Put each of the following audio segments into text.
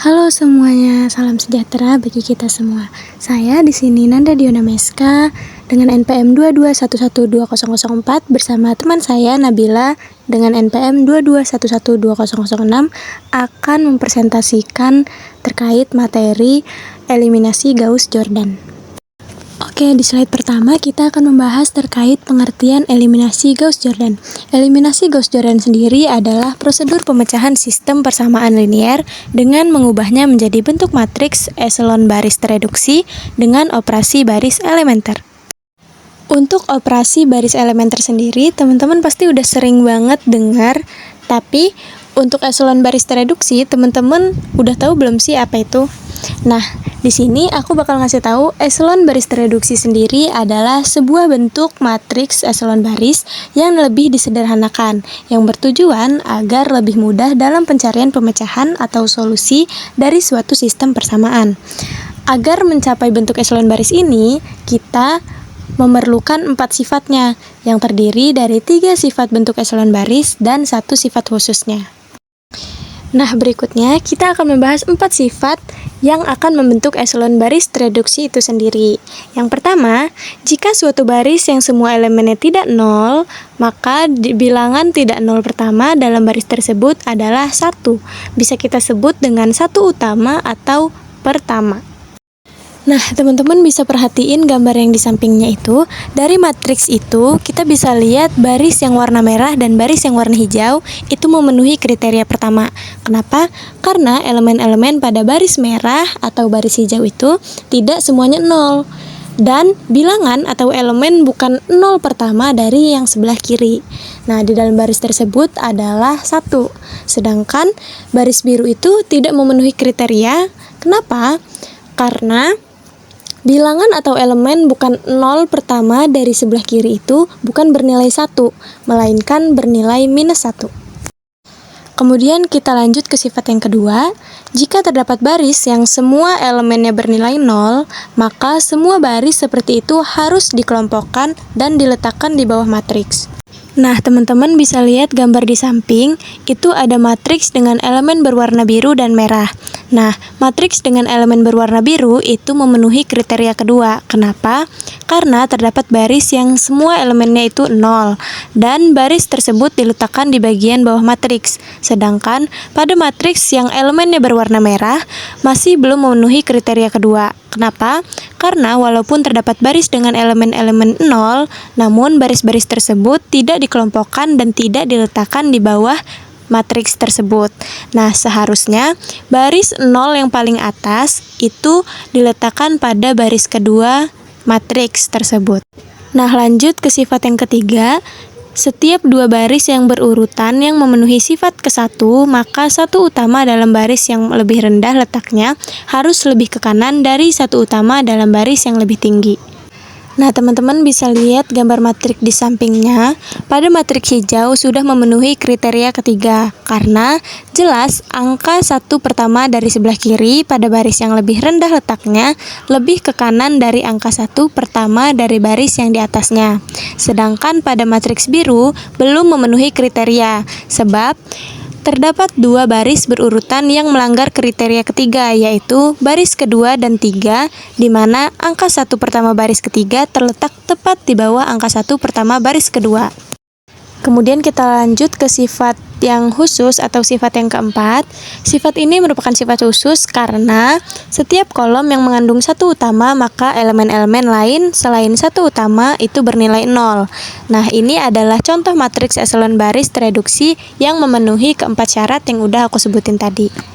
Halo semuanya, salam sejahtera bagi kita semua. Saya di sini Nanda Diona Meska dengan NPM 221120004 bersama teman saya Nabila dengan NPM 221120006 akan mempresentasikan terkait materi eliminasi Gauss-Jordan. Oke, di slide pertama kita akan membahas terkait pengertian eliminasi Gauss-Jordan. Eliminasi Gauss-Jordan sendiri adalah prosedur pemecahan sistem persamaan linear dengan mengubahnya menjadi bentuk matriks eselon baris tereduksi dengan operasi baris elementer. Untuk operasi baris elementer sendiri, teman-teman pasti udah sering banget dengar, tapi untuk eselon baris tereduksi, teman-teman udah tahu belum sih apa itu? Nah, di sini aku bakal ngasih tahu eselon baris tereduksi sendiri adalah sebuah bentuk matriks eselon baris yang lebih disederhanakan, yang bertujuan agar lebih mudah dalam pencarian pemecahan atau solusi dari suatu sistem persamaan. Agar mencapai bentuk eselon baris ini, kita memerlukan 4 sifatnya, yang terdiri dari 3 sifat bentuk eselon baris dan 1 sifat khususnya. Nah, berikutnya kita akan membahas 4 sifat yang akan membentuk eselon baris tereduksi itu sendiri. Yang pertama, jika suatu baris yang semua elemennya tidak nol, maka bilangan tidak nol pertama dalam baris tersebut adalah 1. Bisa kita sebut dengan 1 utama atau pertama. Nah, teman-teman bisa perhatiin gambar yang di sampingnya itu. Dari matriks itu, kita bisa lihat baris yang warna merah dan baris yang warna hijau itu memenuhi kriteria pertama. Kenapa? Karena elemen-elemen pada baris merah atau baris hijau itu tidak semuanya nol. Dan bilangan atau elemen bukan nol pertama dari yang sebelah kiri. Nah, di dalam baris tersebut adalah 1. Sedangkan baris biru itu tidak memenuhi kriteria. Kenapa? Karena bilangan atau elemen bukan nol pertama dari sebelah kiri itu bukan bernilai 1, melainkan bernilai minus 1. Kemudian kita lanjut ke sifat yang kedua. Jika terdapat baris yang semua elemennya bernilai 0, maka semua baris seperti itu harus dikelompokkan dan diletakkan di bawah matriks. Nah, teman-teman bisa lihat gambar di samping, itu ada matriks dengan elemen berwarna biru dan merah. Nah, matriks dengan elemen berwarna biru itu memenuhi kriteria kedua. Kenapa? Karena terdapat baris yang semua elemennya itu 0, dan baris tersebut diletakkan di bagian bawah matriks. Sedangkan pada matriks yang elemennya berwarna merah, masih belum memenuhi kriteria kedua. Kenapa? Karena walaupun terdapat baris dengan elemen-elemen 0, namun baris-baris tersebut tidak dikelompokkan dan tidak diletakkan di bawah matriks tersebut. Nah, seharusnya baris 0 yang paling atas itu diletakkan pada baris kedua matriks tersebut. Nah, lanjut ke sifat yang ketiga. Setiap dua baris yang berurutan yang memenuhi sifat ke-1, maka satu utama dalam baris yang lebih rendah letaknya harus lebih ke kanan dari satu utama dalam baris yang lebih tinggi. Nah, teman-teman bisa lihat gambar matriks di sampingnya. Pada matriks hijau sudah memenuhi kriteria ketiga, karena jelas angka 1 pertama dari sebelah kiri pada baris yang lebih rendah letaknya lebih ke kanan dari angka 1 pertama dari baris yang di atasnya. Sedangkan pada matriks biru belum memenuhi kriteria, sebab terdapat 2 baris berurutan yang melanggar kriteria ketiga, yaitu baris kedua dan 3, di mana angka 1 pertama baris ketiga terletak tepat di bawah angka 1 pertama baris kedua. Kemudian kita lanjut ke sifat yang khusus atau sifat yang keempat. Sifat ini merupakan sifat khusus karena setiap kolom yang mengandung 1 utama, maka elemen-elemen lain selain 1 utama itu bernilai 0. Nah, ini adalah contoh matriks eselon baris tereduksi yang memenuhi keempat syarat yang udah aku sebutin tadi.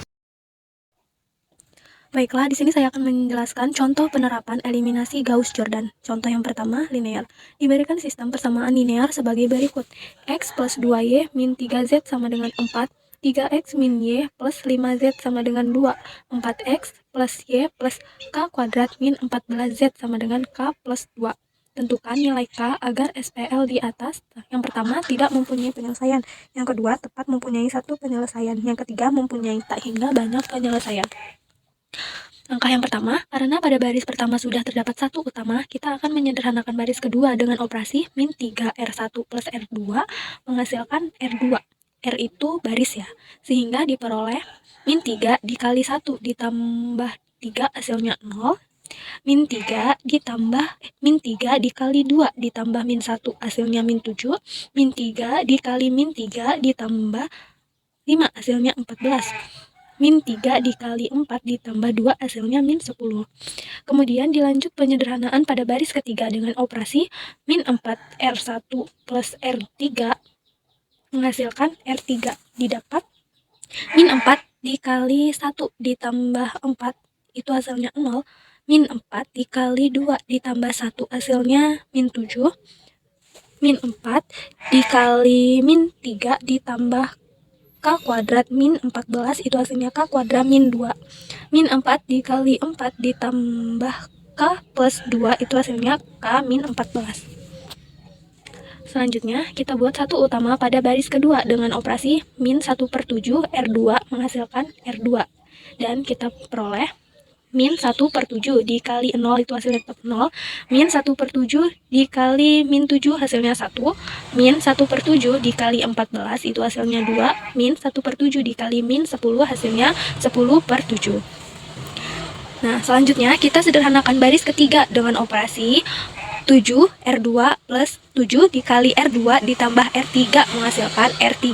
Baiklah, di sini saya akan menjelaskan contoh penerapan eliminasi Gauss-Jordan. Contoh yang pertama, linear. Diberikan sistem persamaan linear sebagai berikut. X plus 2Y min 3Z sama dengan 4, 3X min Y plus 5Z sama dengan 2, 4X plus Y plus K kuadrat min 14Z sama dengan K plus 2. Tentukan nilai K agar SPL di atas. Yang pertama, tidak mempunyai penyelesaian. Yang kedua, tepat mempunyai satu penyelesaian. Yang ketiga, mempunyai tak hingga banyak penyelesaian. Langkah yang pertama, karena pada baris pertama sudah terdapat 1 utama, kita akan menyederhanakan baris kedua dengan operasi min 3R1 plus R2 menghasilkan R2. R itu baris ya, sehingga diperoleh min 3 dikali 1 ditambah 3 hasilnya 0, min 3 dikali 2 ditambah min 1 hasilnya min 7, min 3 dikali min 3 ditambah 5 hasilnya 14, min 3 dikali 4 ditambah 2 hasilnya min 10. Kemudian dilanjut penyederhanaan pada baris ketiga dengan operasi min 4 R1 plus R3 menghasilkan R3, didapat min 4 dikali 1 ditambah 4 itu hasilnya 0, min 4 dikali 2 ditambah 1 hasilnya min 7, min 4 dikali min 3 ditambah K kuadrat min 14 itu hasilnya K kuadrat min 2, min 4 dikali 4 ditambah K plus 2 itu hasilnya K min 14. Selanjutnya, kita buat satu utama pada baris kedua dengan operasi min 1/7 R2 menghasilkan R2. Dan kita peroleh min 1/7 dikali 0 itu hasilnya tetap 0, min 1/7 dikali min 7 hasilnya 1, min 1/7 dikali 14 itu hasilnya 2, min 1/7 dikali min 10 hasilnya 10/7. Nah, selanjutnya kita sederhanakan baris ketiga dengan operasi 7 R2 plus 7 dikali R2 ditambah R3 menghasilkan R3.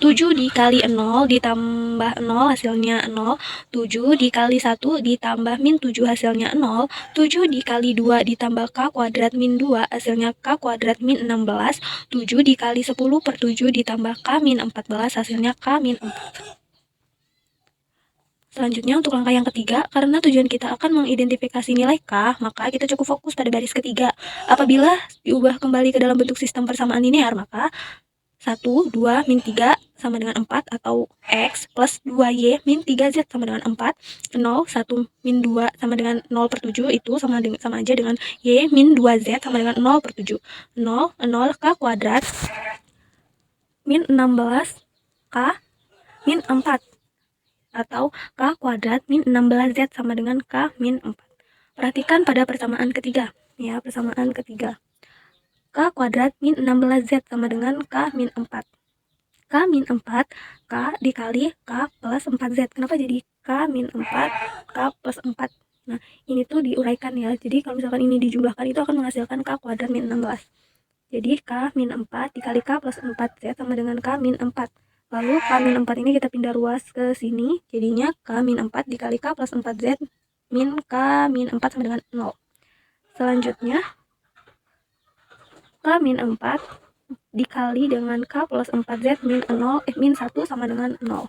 7 dikali 0 ditambah 0 hasilnya 0, 7 dikali 1 ditambah min 7 hasilnya 0, 7 dikali 2 ditambah K kuadrat min 2 hasilnya K kuadrat min 16, 7 dikali 10/7 ditambah K min 14 hasilnya K min 4. Selanjutnya untuk langkah yang ketiga, karena tujuan kita akan mengidentifikasi nilai K, maka kita cukup fokus pada baris ketiga. Apabila diubah kembali ke dalam bentuk sistem persamaan linear, maka 1, 2, min 3 sama dengan 4 atau X plus 2Y min 3Z sama dengan 4, 0, 1 min 2 sama dengan 0/7 itu sama aja dengan Y min 2Z sama dengan 0/7, 0, 0 K kuadrat min 16 K min 4 atau K kuadrat min 16Z sama dengan K min 4. Perhatikan pada persamaan ketiga, ya, persamaan ketiga. K kuadrat min 16Z sama dengan K min 4. K min 4, K dikali K plus 4Z. Kenapa jadi K min 4, K plus 4? Nah, ini tuh diuraikan ya. Jadi kalau misalkan ini dijumlahkan itu akan menghasilkan K kuadrat min 16. Jadi K min 4 dikali K plus 4Z sama dengan K min 4. Lalu K min 4 ini kita pindah ruas ke sini, jadinya K min 4 dikali K plus 4Z min K min 4 sama dengan 0. Selanjutnya, K min 4 dikali dengan K plus 4Z min 1 sama dengan 0.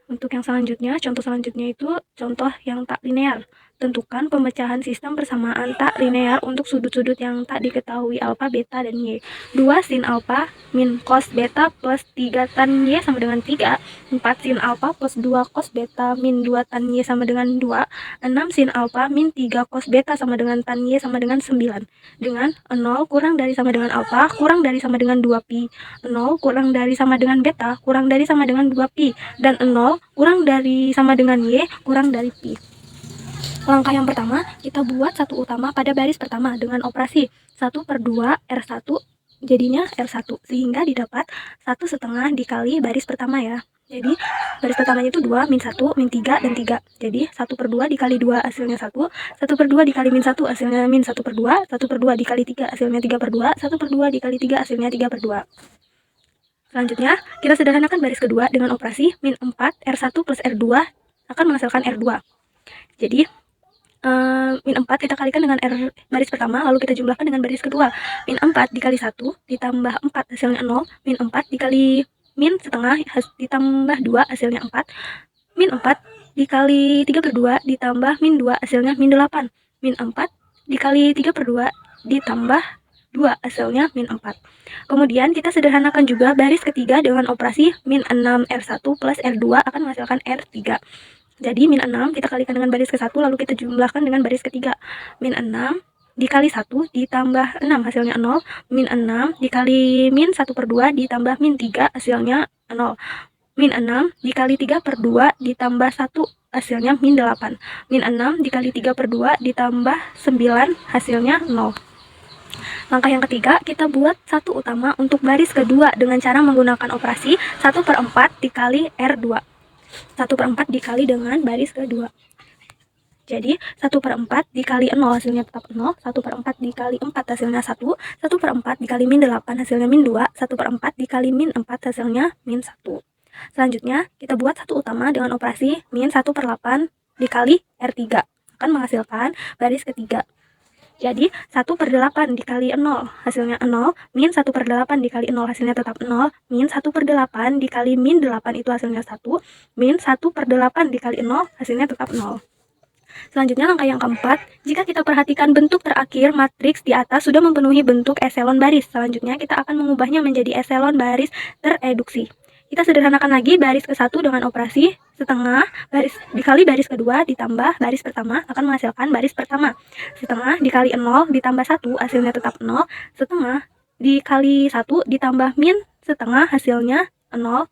Untuk yang selanjutnya, contoh selanjutnya itu contoh yang tak linear. Tentukan pemecahan sistem persamaan tak linear untuk sudut-sudut yang tak diketahui alfa, beta, dan Y. 2 sin alfa min cos beta plus 3 tan Y sama dengan 3. 4 sin alfa plus 2 cos beta min 2 tan Y sama dengan 2. 6 sin alfa min 3 cos beta sama dengan tan Y sama dengan 9. Dengan 0 kurang dari sama dengan alfa kurang dari sama dengan 2pi. 0 kurang dari sama dengan beta kurang dari sama dengan 2pi. Dan 0 kurang dari sama dengan Y kurang dari pi. Langkah yang pertama, kita buat satu utama pada baris pertama dengan operasi 1/2 R1 jadinya R1, sehingga didapat 1/2 dikali baris pertama ya. Jadi baris pertamanya itu 2, min 1, min 3, dan 3. Jadi 1/2 dikali 2 hasilnya 1, 1/2 dikali min 1 hasilnya min 1/2, 1/2 dikali 3 hasilnya 3/2, 1/2 dikali 3 hasilnya 3/2. Selanjutnya, kita sederhanakan baris kedua dengan operasi min 4 R1 plus R2 akan menghasilkan R2. Jadi min 4 kita kalikan dengan R baris pertama, lalu kita jumlahkan dengan baris kedua. Min 4 dikali 1 ditambah 4 hasilnya 0, min 4 dikali min setengah ditambah 2 hasilnya 4, min 4 dikali 3/2 ditambah min 2 hasilnya min 8, min 4 dikali 3/2 ditambah 2 hasilnya min 4. Kemudian kita sederhanakan juga baris ketiga dengan operasi min 6 R1 plus R2 akan menghasilkan R3. Jadi min 6 kita kalikan dengan baris ke-1 lalu kita jumlahkan dengan baris ketiga. Min 6 dikali 1 ditambah 6 hasilnya 0. Min 6 dikali min 1/2 ditambah min 3 hasilnya 0. Min 6 dikali 3/2 ditambah 1 hasilnya min 8. Min 6 dikali 3/2 ditambah 9 hasilnya 0. Langkah yang ketiga, kita buat satu utama untuk baris kedua dengan cara menggunakan operasi 1/4 dikali R2. 1/4 dikali dengan baris kedua. Jadi 1/4 dikali 0 hasilnya tetap 0, 1/4 dikali 4 hasilnya 1, 1/4 dikali min 8 hasilnya min 2, 1/4 dikali min 4 hasilnya min 1. Selanjutnya, kita buat satu utama dengan operasi min 1/8 dikali R3. Akan menghasilkan baris ketiga. Jadi 1/8 dikali 0 hasilnya 0, min 1/8 dikali 0 hasilnya tetap 0, min 1/8 dikali min 8 itu hasilnya 1, min 1/8 dikali 0 hasilnya tetap 0. Selanjutnya langkah yang keempat, jika kita perhatikan bentuk terakhir matriks di atas sudah memenuhi bentuk eselon baris. Selanjutnya kita akan mengubahnya menjadi eselon baris tereduksi. Kita sederhanakan lagi baris ke-1 dengan operasi setengah baris dikali baris kedua ditambah baris pertama akan menghasilkan baris pertama. Setengah dikali 0 ditambah 1 hasilnya tetap 0, setengah dikali 1 ditambah min setengah hasilnya 0,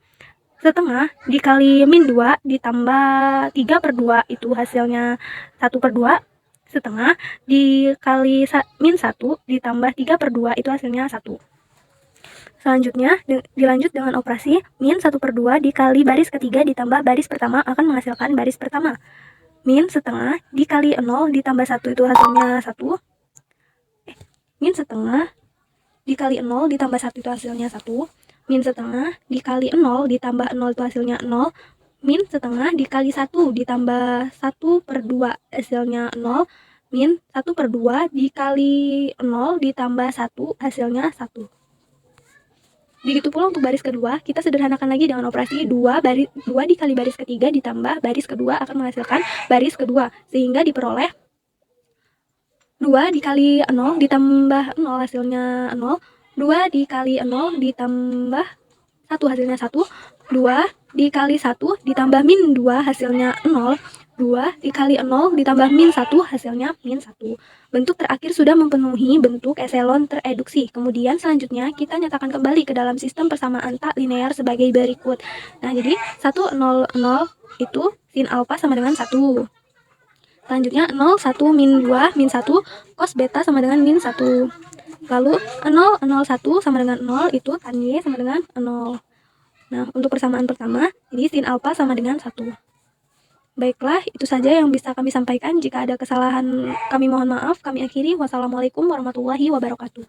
setengah dikali min 2 ditambah 3/2 itu hasilnya 1/2, setengah dikali min 1 ditambah 3/2 itu hasilnya 1. Selanjutnya dilanjut dengan operasi min 1/2 dikali baris ketiga ditambah baris pertama akan menghasilkan baris pertama. Min setengah dikali 0 ditambah 1 itu hasilnya 1. Min setengah dikali 0 ditambah 1 itu hasilnya 1. Min setengah dikali 0 ditambah 0 itu hasilnya 0. Min setengah dikali 1 ditambah 1/2 hasilnya 0. Min 1/2 dikali 0 ditambah 1 hasilnya 1. Begitu pula untuk baris kedua, kita sederhanakan lagi dengan operasi 2 dikali baris ketiga ditambah baris kedua akan menghasilkan baris kedua, sehingga diperoleh 2 dikali 0 ditambah 0 hasilnya 0, 2 dikali 0 ditambah 1 hasilnya 1, 2 dikali 1 ditambah min 2 hasilnya 0, 2 dikali 0 ditambah min 1 hasilnya min 1. Bentuk terakhir sudah memenuhi bentuk eselon tereduksi. Kemudian selanjutnya kita nyatakan kembali ke dalam sistem persamaan tak linear sebagai berikut. Nah, jadi 1, 0, 0 itu sin alfa sama dengan 1. Selanjutnya 0, 1, min 2, min 1, cos beta sama dengan min 1. Lalu 0, 0, 1 sama dengan 0 itu tan Y sama dengan 0. Nah, untuk persamaan pertama, jadi sin alfa sama dengan 1. Baiklah, itu saja yang bisa kami sampaikan. Jika ada kesalahan, kami mohon maaf. Kami akhiri. Wassalamualaikum warahmatullahi wabarakatuh.